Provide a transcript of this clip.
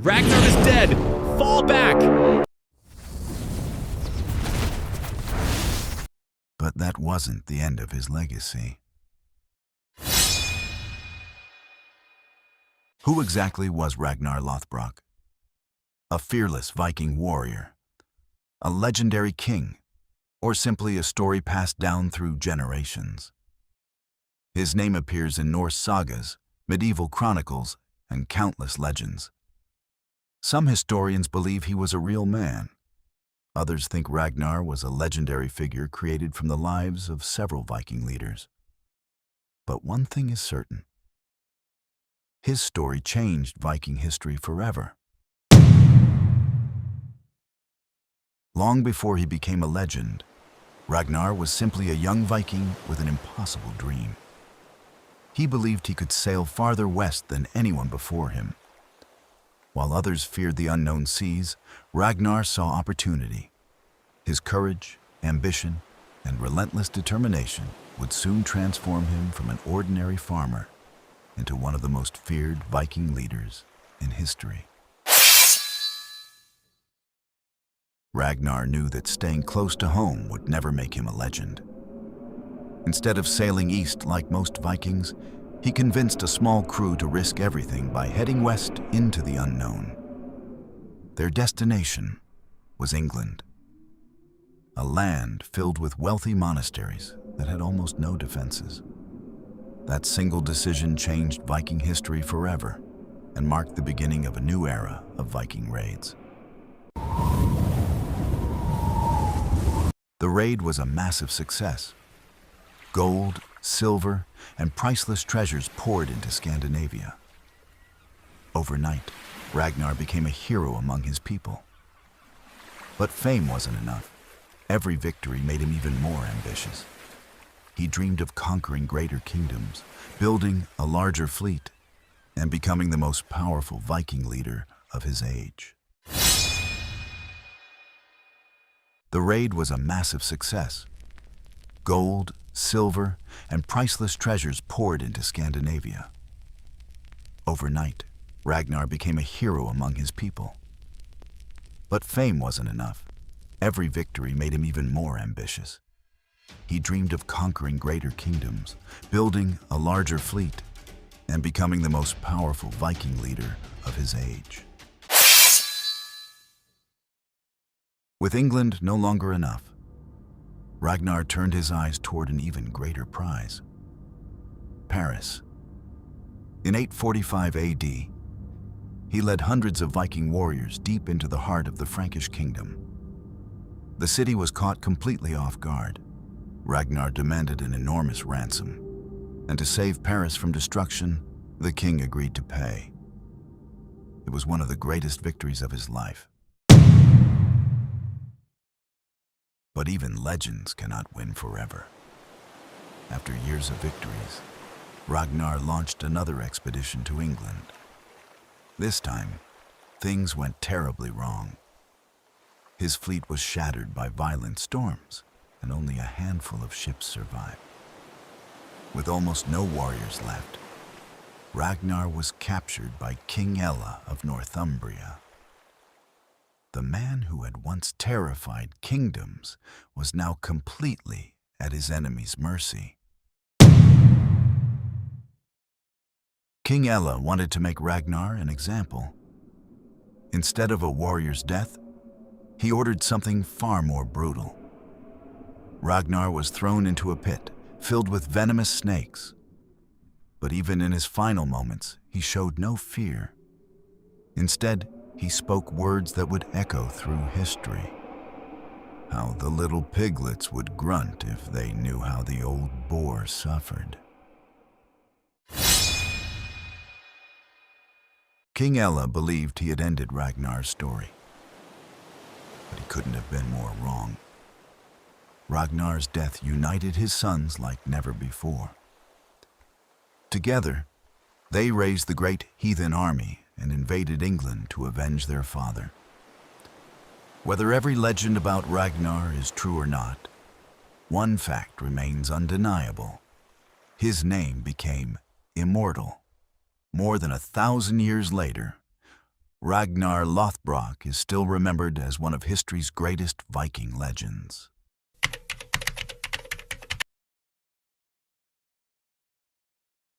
Ragnar is dead! Fall back! But that wasn't the end of his legacy. Who exactly was Ragnar Lothbrok? A fearless Viking warrior, a legendary king, or simply a story passed down through generations? His name appears in Norse sagas, medieval chronicles, and countless legends. Some historians believe he was a real man. Others think Ragnar was a legendary figure created from the lives of several Viking leaders. But one thing is certain. His story changed Viking history forever. Long before he became a legend, Ragnar was simply a young Viking with an impossible dream. He believed he could sail farther west than anyone before him. While others feared the unknown seas, Ragnar saw opportunity. His courage, ambition, and relentless determination would soon transform him from an ordinary farmer into one of the most feared Viking leaders in history. Ragnar knew that staying close to home would never make him a legend. Instead of sailing east like most Vikings, he convinced a small crew to risk everything by heading west into the unknown. Their destination was England, a land filled with wealthy monasteries that had almost no defenses. That single decision changed Viking history forever and marked the beginning of a new era of Viking raids. The raid was a massive success. Gold, silver, and priceless treasures poured into Scandinavia. Overnight, Ragnar became a hero among his people. But fame wasn't enough. Every victory made him even more ambitious. He dreamed of conquering greater kingdoms, building a larger fleet, and becoming the most powerful Viking leader of his age. The raid was a massive success. Gold, silver, and priceless treasures poured into Scandinavia. Overnight, Ragnar became a hero among his people. But fame wasn't enough. Every victory made him even more ambitious. He dreamed of conquering greater kingdoms, building a larger fleet, and becoming the most powerful Viking leader of his age. With England no longer enough, Ragnar turned his eyes toward an even greater prize: Paris. In 845 AD, he led hundreds of Viking warriors deep into the heart of the Frankish kingdom. The city was caught completely off guard. Ragnar demanded an enormous ransom, and to save Paris from destruction, the king agreed to pay. It was one of the greatest victories of his life. But even legends cannot win forever. After years of victories, Ragnar launched another expedition to England. This time, things went terribly wrong. His fleet was shattered by violent storms, and only a handful of ships survived. With almost no warriors left, Ragnar was captured by King Ella of Northumbria. The man who had once terrified kingdoms was now completely at his enemy's mercy. King Ella wanted to make Ragnar an example. Instead of a warrior's death, he ordered something far more brutal. Ragnar was thrown into a pit filled with venomous snakes. But even in his final moments, he showed no fear. Instead, he spoke words that would echo through history. How the little piglets would grunt if they knew how the old boar suffered. King Ella believed he had ended Ragnar's story. But he couldn't have been more wrong. Ragnar's death united his sons like never before. Together, they raised the great heathen army and invaded England to avenge their father. Whether every legend about Ragnar is true or not, one fact remains undeniable. His name became immortal. More than 1,000 years later, Ragnar Lothbrok is still remembered as one of history's greatest Viking legends.